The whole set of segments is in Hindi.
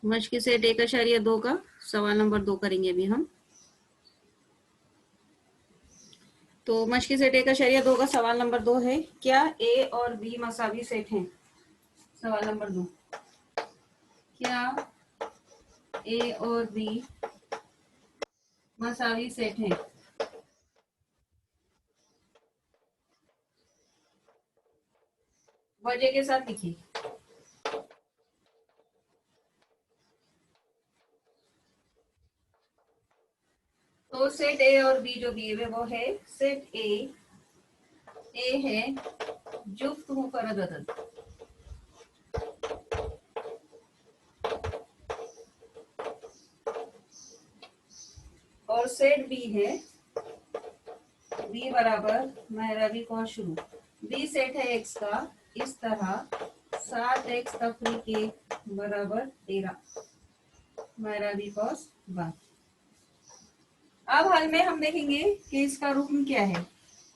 मश्क सेट 1.2 का सवाल नंबर 2 करेंगे अभी हम। तो मश्क सेट 1.2 का सवाल नंबर 2 है, क्या ए और बी मसावी सेट हैं? सवाल नंबर 2, क्या ए और बी मसावी सेट हैं? वजह के साथ लिखिए। तो सेट ए और बी जो दिए हुए वो है, सेट ए है जुफ्त मुफर्रद अदद, और सेट बी है बी बराबर महरबी कौस शुरू। बी सेट है एक्स का, इस तरह 7x तफरीक 1 बराबर 13 महरबी कौस वन। अब हल में हम देखेंगे कि इसका रुकन क्या है।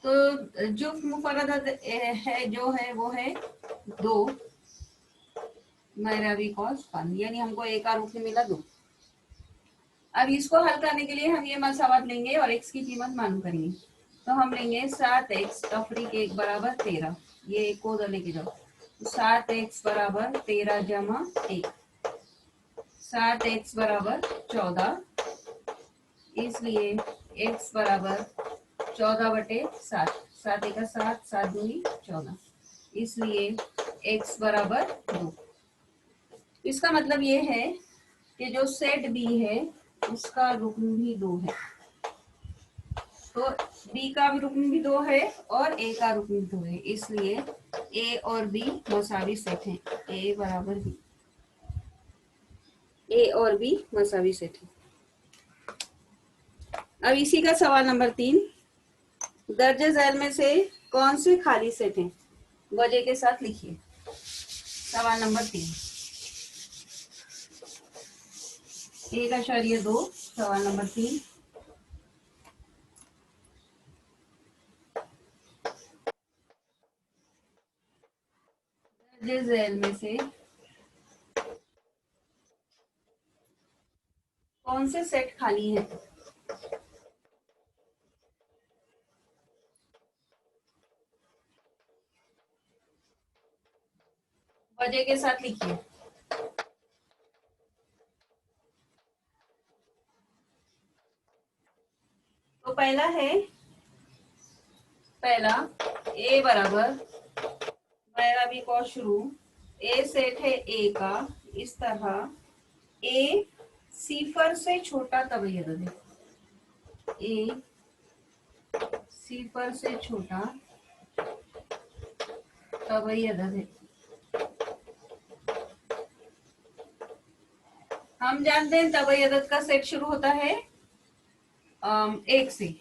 तो जुफ्त मुफर्रद है जो है वो है 2 महरबी कौस वन, यानी हमको एक का रुकन मिला 2। अब इसको हल करने के लिए हम ये मसावत लेंगे और x की कीमत मालूम करेंगे। तो हम लेंगे 7x तफरीक 1 बराबर 13, ये एक को उधर लेके जाओ। 7x बराबर 13 जमा 1, 7x बराबर 14, इसलिए x बराबर 14/7, 7 एक 7, 7 दूनी 14, इसलिए x बराबर 2। इसका मतलब ये है कि जो सेट बी है उसका रुकन भी 2 है। तो बी का भी रुकन भी 2 है और ए का रुकन भी 2 है, इसलिए ए और बी मसावी सेट हैं। ए बराबर बी, ए और बी मसावी सेट है। अब इसी का सवाल नंबर 3, दर्जे झैल में से कौन से खाली सेट हैं? वजह के साथ लिखिए। सवाल नंबर 3, 1.2 सवाल नंबर 3। दर्जे झैल में से कौन से सेट खाली हैं? वजह के साथ लिखिए। तो पहला ए बराबर मेरा भी कौन शुरू, ए सेट है ए का, इस तरह ए सिफर से छोटा तभी अदद है, ए सिफर से छोटा तभी अदद है। हम जानते हैं तभी अदद का सेट शुरू होता है 1 से,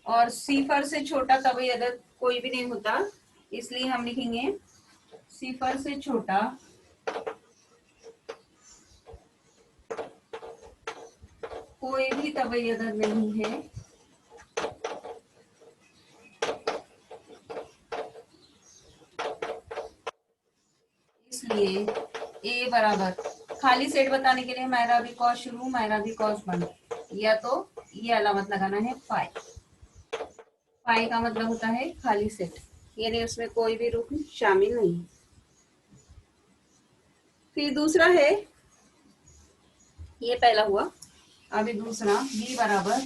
और सिफर से छोटा तभी अदद कोई भी नहीं होता, इसलिए हम लिखेंगे सिफर से छोटा कोई भी तभी अदद नहीं है, इसलिए ए बराबर, खाली सेट बताने के लिए मायरा भी कॉस शुरू मायरा भी कॉस बंद, या तो ये अलामत लगाना है फाई। फाई का मतलब होता है खाली सेट, यानी उसमें कोई भी रुकन शामिल नहीं। फिर दूसरा है, ये पहला हुआ, अभी दूसरा बी बराबर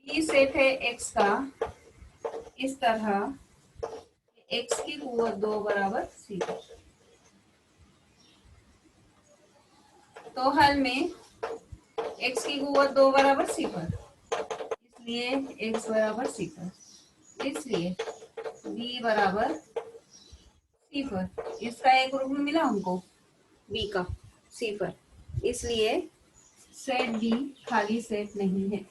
बी सेट है एक्स का, इस तरह एक्स की कुव्वत 2 बराबर सी। तो हल में एक्स की कुव्वत 2 बराबर सिफर, इसलिए एक्स बराबर सिफर, इसलिए बी बराबर सिफर। इसका एक रुकन मिला हमको बी का सिफर, इसलिए सेट बी खाली सेट नहीं है।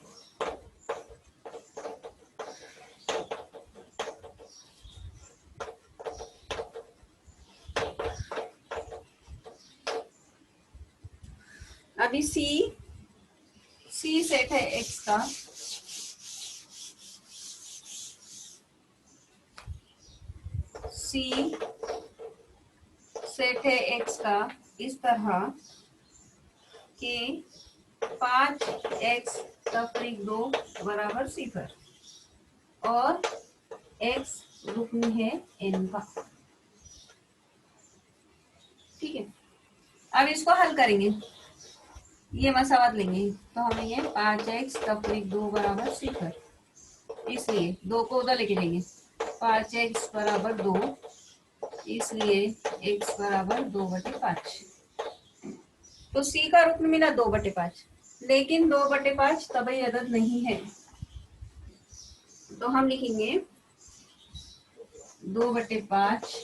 अभी सी सेट है एक्स का, सी सेट है एक्स का इस तरह कि 5x तफरीक 2 बराबर 0 और x रुकन है n का। ठीक है, अब इसको हल करेंगे, ये मसावत लेंगे तो हमें ये 5x तफरीक 2 बराबर 0, इसलिए 2 को उधर लेके जाएंगे, 5x बराबर 2, इसलिए x बराबर 2/5। तो c का रुकन मिला 2/5, लेकिन 2/5 तबई अदद नहीं है, तो हम लिखेंगे 2/5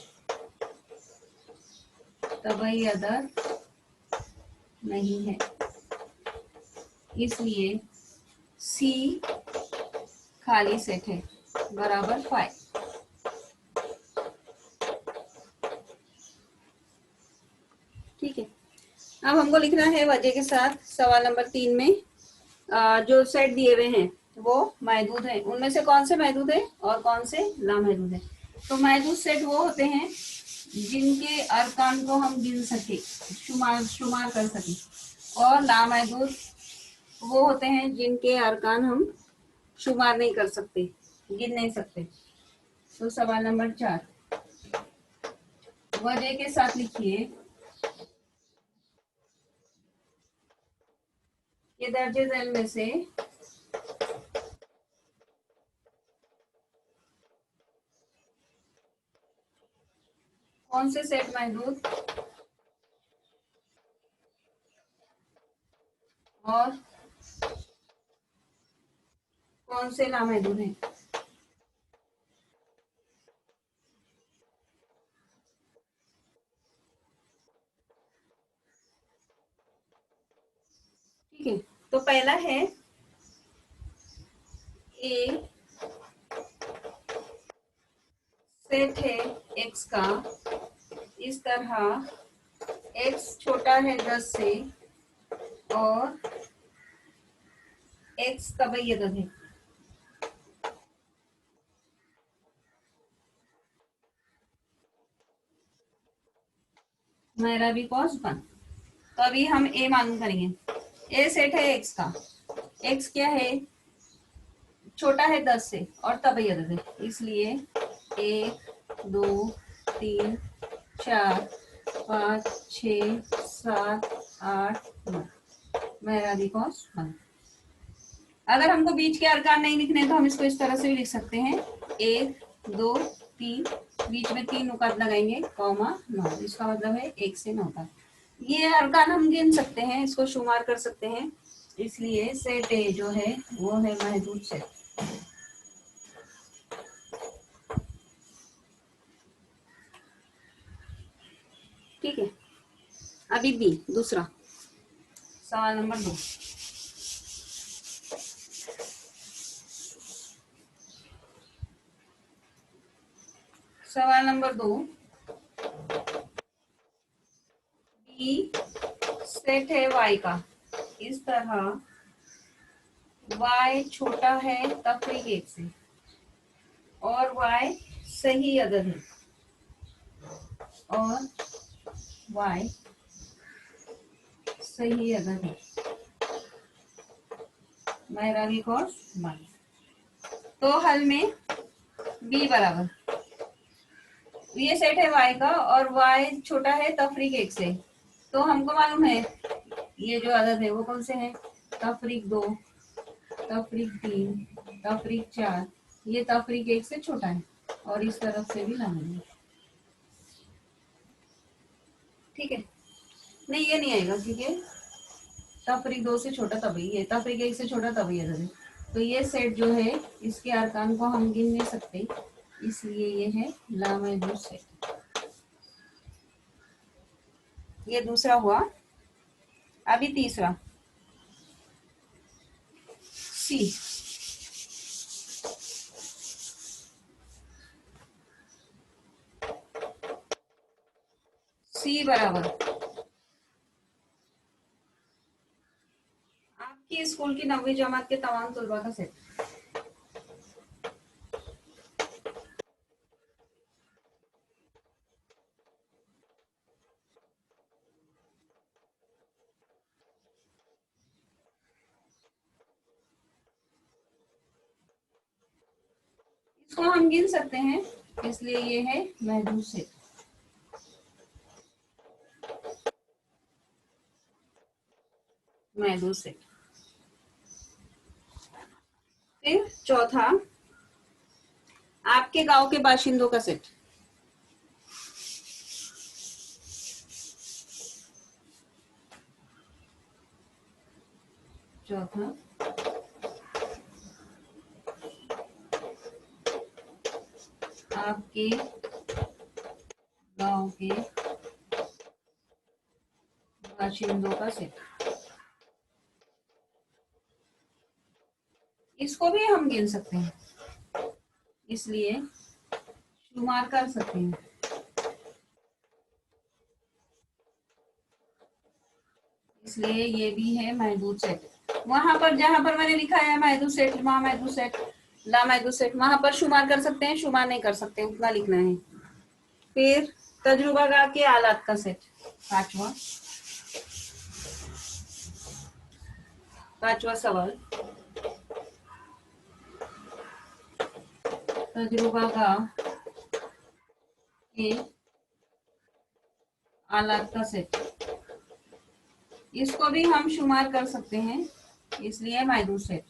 तबई अदद नहीं है, इसलिए c खाली सेट है बराबर 5। ठीक है, अब हमको लिखना है वजह के साथ सवाल नंबर 3 में जो सेट दिए हुए हैं वो महदूद है, उनमें से कौन से महदूद है और कौन से लामहदूद है। तो महदूद सेट वो होते हैं जिनके अरकान को हम गिन सके, शुमार कर सके, और लामहदूद वो होते हैं जिनके अरकान हम शुमार नहीं कर सकते, गिन नहीं सकते। तो सवाल नंबर 4 वजह के साथ लिखिए कि दर्जे झैल में से कौन से सेट महदूद और कौन से लामहदूद हैं। ठीक है, तो पहला है ए सेट है एक्स का इस तरह एक्स छोटा है 10 से और एक्स तबई अदद है। मेरा भी कॉस 1। तो अभी हम ए मालूम करेंगे। ए सेट है एक्स का, एक्स क्या है, छोटा है 10 से और तबई अदद है, इसलिए 1 2 3 4 5 6 7 8 9 मेरा भी कॉस 1। अगर हमको बीच के अरकान नहीं लिखने तो हम इसको इस तरह से भी लिख सकते हैं, 1 2 3, बीच में 3 नुकात लगाएंगे, कॉमा 9, इसका मतलब है 1 से 9 तक। ये अरकान हम गिन सकते हैं, इसको शुमार कर सकते हैं, इसलिए सेट ए जो है वो है महदूद सेट। ठीक है, अभी बी दूसरा सवाल नंबर 2। सवाल नंबर 2, बी सेट है y का इस तरह y छोटा है तफरीक 1 से और y सही अदद है और y सही अदद है, मेरा भी कॉस 1। तो हल में b बराबर, ये सेट है y का और y छोटा है तफरीक 1 से, तो हमको मालूम है ये जो अदद है वो कौन से हैं, तफरीक 2 तफरीक 3 तफरीक 4, ये तफरीक 1 से छोटा है और इस तरफ से भी लाना है। ठीक है, नहीं ये नहीं आएगा क्योंकि तफरीक 2 से छोटा तभी है, तफरीक 1 से छोटा तभी अदद है, तो ये सेट जो है इसके अरकान को हम गिन नहीं सकते, इसलिए ये है लामहदूद सेट। ये दूसरा हुआ। अभी तीसरा सी, सी बराबर आपकी स्कूल की 9वीं जमात के तमाम तलबा का सेट। इसको हम गिन सकते हैं, इसलिए ये है महदूद सेट। महदूद सेट। फिर चौथा, आपके गांव के बाशिंदों का सेट। चौथा, आपके गांव के बाशिंदों का सेट। इसको भी हम गिन सकते हैं, इसलिए शुमार कर सकते हैं। इसलिए ये भी है महदूद सेट। वहां पर जहां पर मैंने लिखा है महदूद सेट, ला महदूद सेट, ला महदूद सेट, वहां पर शुमार कर सकते हैं, शुमार नहीं कर सकते, उतना लिखना है। फिर तजुर्बागार के आलात का सेट। पांचवा सवाल, तजुर्बागार के आलात का सेट। इसको भी हम शुमार कर सकते हैं, इसलिए महदूद सेट।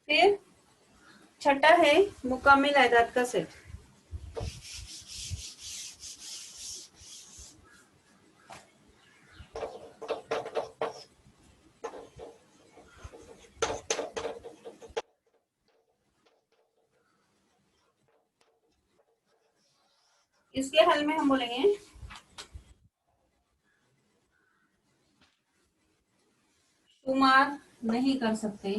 फिर छठा है मुकम्मिल आदाद का सेट। इसके हल में हम बोलेंगे शुमार नहीं कर सकते,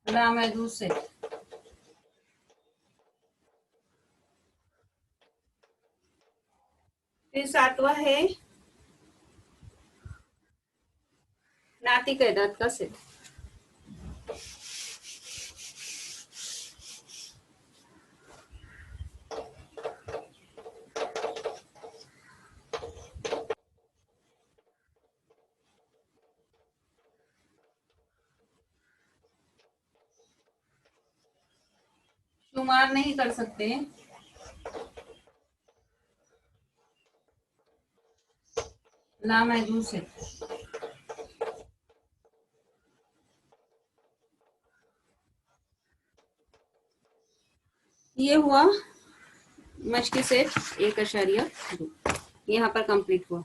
लामहदूद सेट। फिर सातवां है नातिक एदाद का सेट। शुमार नहीं कर सकते, लामहदूद सेट। ये हुआ मश्की सेट 1.2, यहाँ पर कंप्लीट हुआ।